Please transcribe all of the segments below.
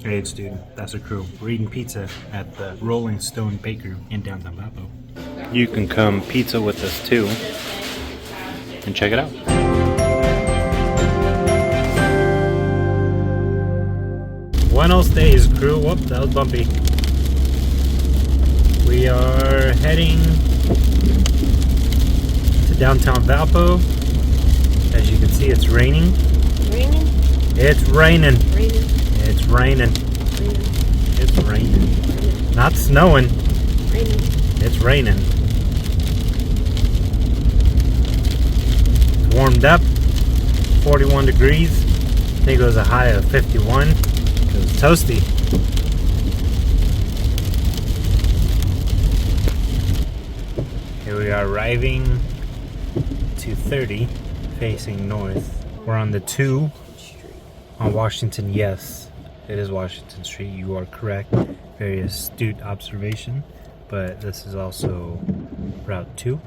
Hey, it's dude. That's a crew. We're eating pizza at the Rolling Stonebaker in downtown Valpo. You can come pizza with us too, and check it out. Buenos days, crew. Whoop, that was bumpy. We are heading to downtown Valpo. As you can see, it's raining. Raining? It's raining. Raining. It's raining. Raining. It's raining. Not snowing. Raining. It's raining. It's warmed up. 41 degrees. I think it was a high of 51. It was toasty. Here we are arriving 2:30, facing north. We're on the 2 on Washington. Yes, it is Washington Street. You are correct. Very astute observation. But this is also Route 2.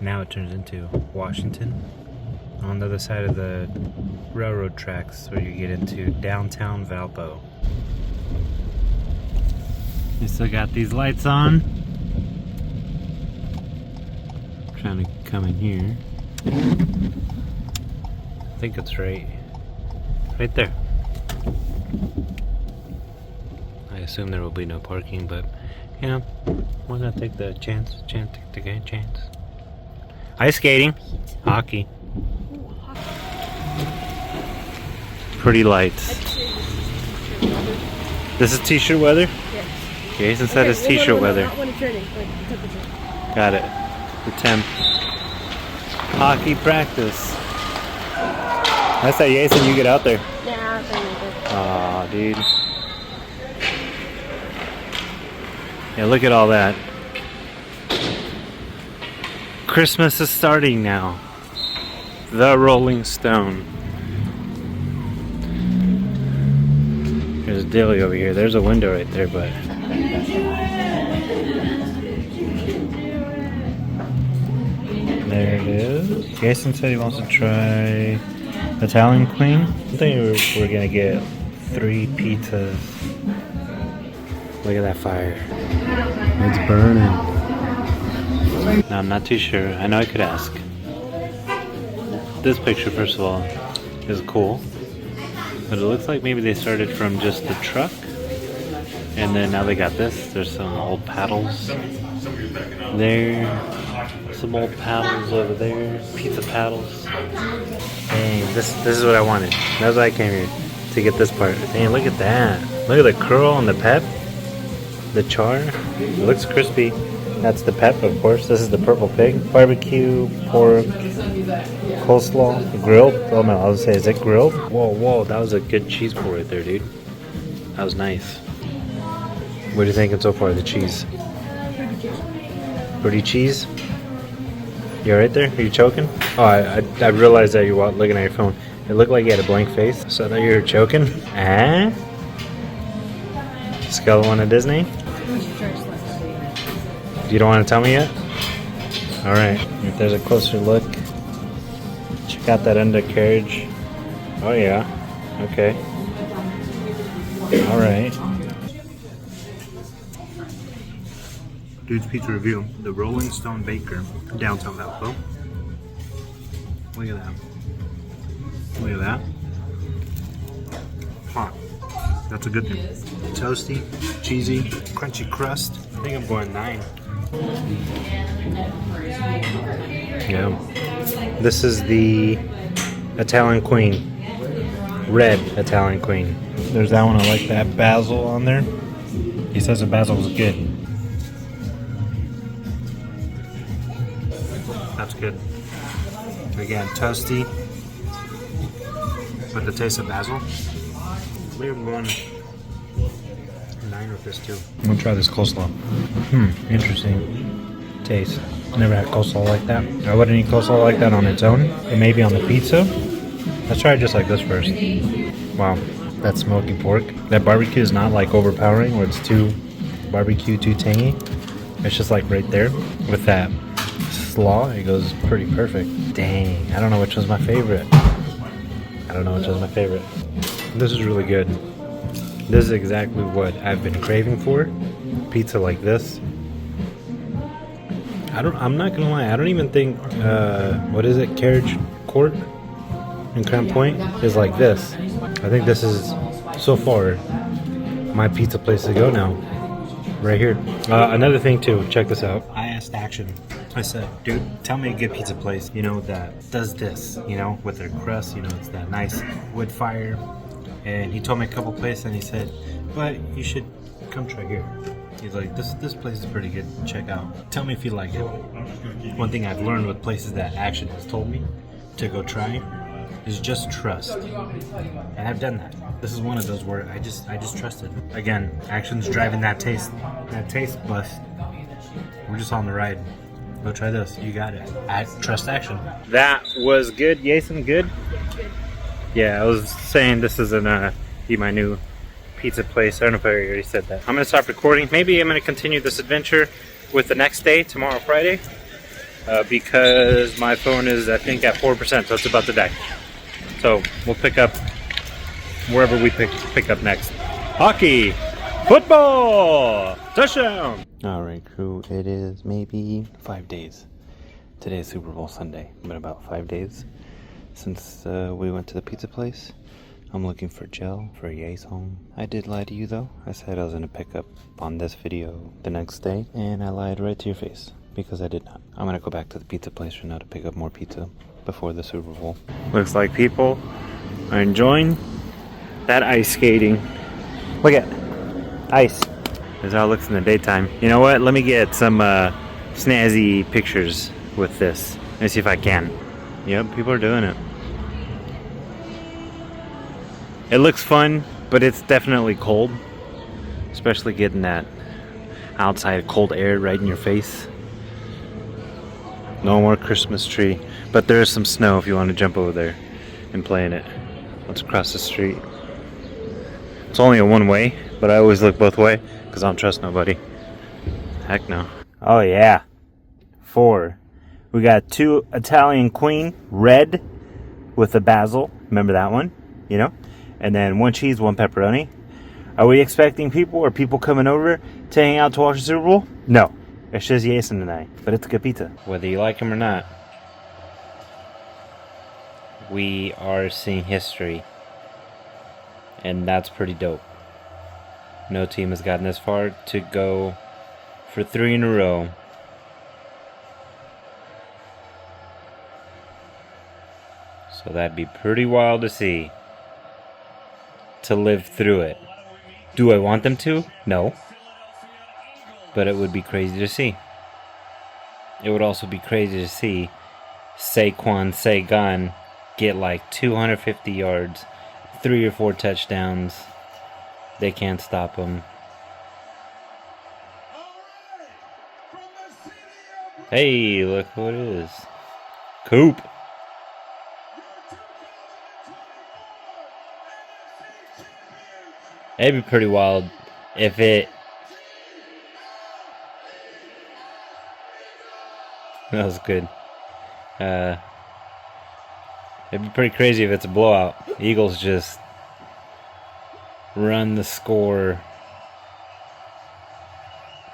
Now it turns into Washington. On the other side of the railroad tracks, where you get into downtown Valpo. You still got these lights on. Trying to come in here. I think it's right there. I assume there will be no parking, but you know, we're gonna take the chance. Ice skating, hockey. Pretty lights. This is t-shirt weather? Yes. Jason said it's t-shirt weather. Not when it's raining, like the temperature. Got it. The temp. Hockey practice. That's how Jason you get out there. Nah, it's raining. Aw, dude. Yeah, look at all that. Christmas is starting now. The Rolling Stone. There's a dilly over here. There's a window right there, but there it is. Jason said he wants to try Italian Queen. I think we're gonna get 3 pizzas. Look at that fire. It's burning. No, I'm not too sure. I know I could ask. This picture, first of all, is cool. But it looks like maybe they started from just the truck. And then now they got this. There's some old paddles there. Some old paddles over there. Pizza paddles. Dang, this is what I wanted. That's why I came here. To get this part. Dang, look at that. Look at the curl on the pep. The char. It looks crispy. That's the pep, of course. This is the purple pig. Barbecue, pork, coleslaw, grilled. Oh no, I was gonna say, is it grilled? Whoa, that was a good cheese pull right there, dude. That was nice. What are you thinking so far, the cheese? Pretty cheese? You alright there? Are you choking? Oh, I realized that you were looking at your phone. It looked like you had a blank face, so I thought you were choking. Ah? Skull one at Disney? You don't want to tell me yet? Alright, if there's a closer look, check out that undercarriage. Oh yeah, okay. Alright. Dude's Pizza Review, the Rolling Stonebaker, downtown Valpo. Look at that. Look at that. Hot. That's a good thing. Toasty, cheesy, crunchy crust. I think I'm going 9. Yeah. This is the Italian Queen. Red Italian Queen. There's that one. I like that basil on there. He says the basil is good. That's good. Again, toasty with the taste of basil. We're going 9 with this too. I'm gonna try this coleslaw. Interesting taste. Never had coleslaw like that. I wouldn't eat coleslaw like that on its own. It may be on the pizza. Let's try it just like this first. Wow, that smoky pork. That barbecue is not like overpowering where it's too barbecue, too tangy. It's just like right there with that slaw. It goes pretty perfect. Dang, I don't know which one's my favorite. This is really good. This is exactly what I've been craving for. Pizza like this. I'm not gonna lie, I don't even think what is it, Carriage Court in Crown Point is like this. I think this is so far my pizza place to go now. Right here. Another thing too, check this out. I asked Action. I said, dude, tell me a good pizza place, you know, that does this, you know, with their crust, you know, it's that nice wood fire. And he told me a couple places and he said, but you should come try here. He's like, this place is pretty good, check out. Tell me if you like it. One thing I've learned with places that Action has told me to go try is just trust. And I've done that. This is one of those where I just trusted. Again, Action's driving that taste bus. We're just on the ride. Go try this. You got it. Trust Action. That was good. Jason, good? Yeah, I was saying this is be my new pizza place. I don't know if I already said that. I'm gonna stop recording. Maybe I'm gonna continue this adventure with the next day, tomorrow, Friday, because my phone is, I think, at 4%, so it's about to die. So we'll pick up wherever we pick up next. Hockey, football, touchdown. All right, crew. It is maybe 5 days. Today is Super Bowl Sunday. Been about 5 days since we went to the pizza place. I'm looking for gel for Ye's home. I did lie to you though. I said I was gonna pick up on this video the next day, and I lied right to your face because I did not. I'm gonna go back to the pizza place for now to pick up more pizza before the Super Bowl. Looks like people are enjoying that ice skating. Look at ice. This is how it looks in the daytime. You know what? Let me get some snazzy pictures with this. Let me see if I can. Yep, people are doing it. It looks fun, but it's definitely cold. Especially getting that outside cold air right in your face. No more Christmas tree. But there is some snow if you want to jump over there and play in it. Let's cross the street. It's only a one way, but I always look both way because I don't trust nobody. Heck no. Oh yeah. 4. We got 2 Italian Queen, red with the basil. Remember that one? You know? And then 1 cheese, 1 pepperoni. Are we expecting people or people coming over to hang out to watch the Super Bowl? No. It's just Jason tonight. But it's good pizza. Whether you like him or not, we are seeing history. And that's pretty dope. No team has gotten this far to go for 3 in a row. So that'd be pretty wild to see. To live through it. Do I want them to? No. But it would be crazy to see. It would also be crazy to see Saquon get like 250 yards, 3 or 4 touchdowns. They can't stop him. Hey, look who it is. Coop. It'd be pretty wild if it... That was good. It'd be pretty crazy if it's a blowout. Eagles just run the score,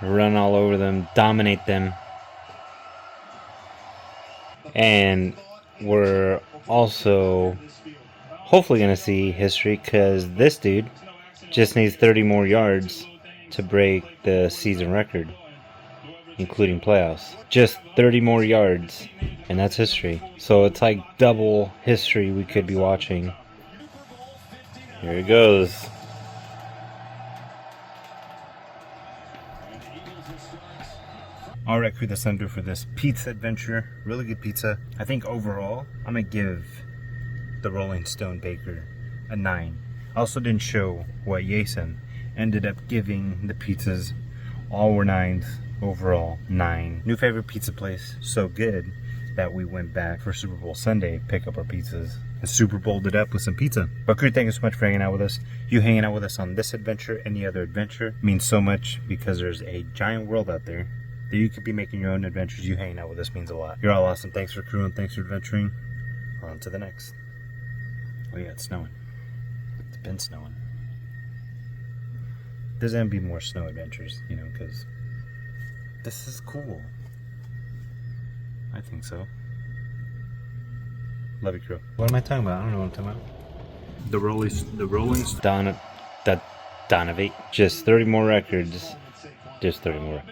run all over them, dominate them. And we're also hopefully going to see history because this dude just needs 30 more yards to break the season record, including playoffs. Just 30 more yards, and that's history. So it's like double history we could be watching. Here it goes. Alright, crew, that's under for this pizza adventure. Really good pizza. I think overall, I'm going to give the Rolling Stonebaker a 9. I also didn't show what Jason ended up giving the pizzas. All were 9s. Overall, 9. New favorite pizza place. So good that we went back for Super Bowl Sunday, pick up our pizzas, and Super Bowled it up with some pizza. But crew, thank you so much for hanging out with us. You hanging out with us on this adventure, any other adventure, means so much because there's a giant world out there that you could be making your own adventures. You hanging out with us means a lot. You're all awesome. Thanks for crewing. Thanks for adventuring. On to the next. Oh yeah, it's snowing. It's been snowing. There's gonna be more snow adventures, you know, because this is cool. I think so. Love you, crew. What am I talking about? I don't know what I'm talking about. The Rolling Donovate. Just 30 more records. Just 30 more.